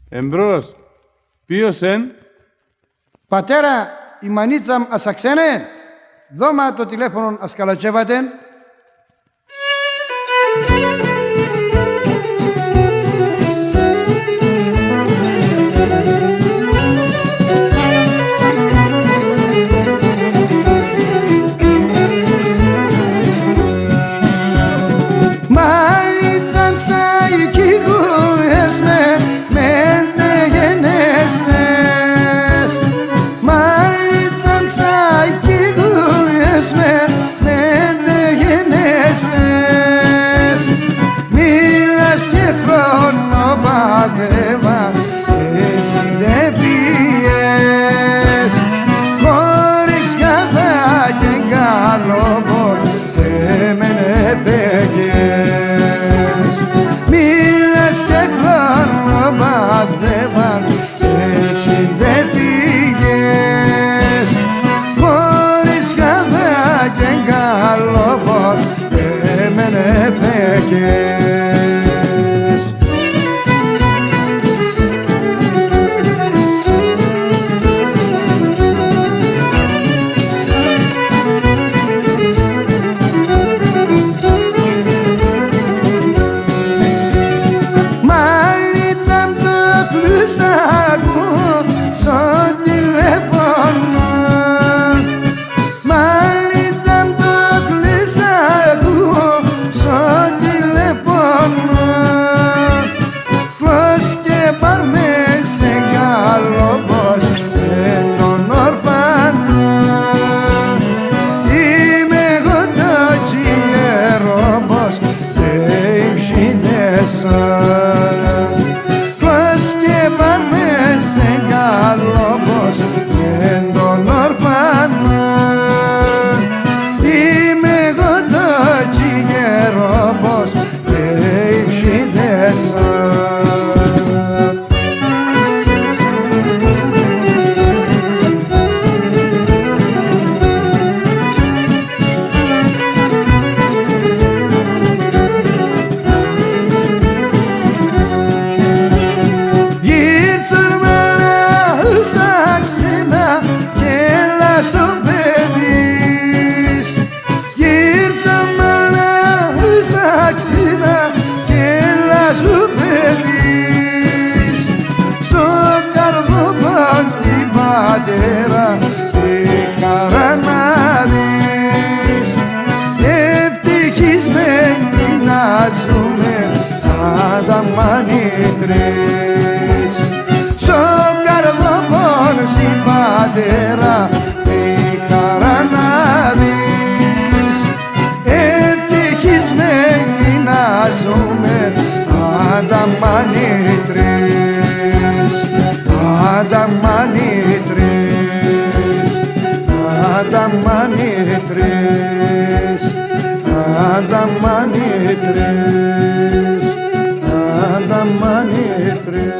Εμπρός. Ποιος εν? Πατέρα, η μανίτσα ασαξένε. Δώμα το τηλέφωνο ασκαλατσέβατεν. Μανίτσα ξαϊκύγουες με γενέσες. Μανίτσα ξαϊκύγουες με γενέσες. Μίλας και χρόνο παδεύα εσύ δεν πήγες. Χωρίς κατά και καλόμπορ εμενε πήγες. Μίλας και χρόνο παδεύα εσύ δεν πήγες. Χωρίς κατά και καλόμπορ εμενε πήγες. Πατέρα, χαρά να δεις, ευτυχισμένοι να ζούμε ανταμανίτρες. Σο καρδοπόνσι πατέρα, χαρά να δεις, ευτυχισμένοι να ζούμε ανταμανίτρες. Ανταμανίτρες, ανταμανίτρες, ανταμανίτρες, ανταμανίτρες.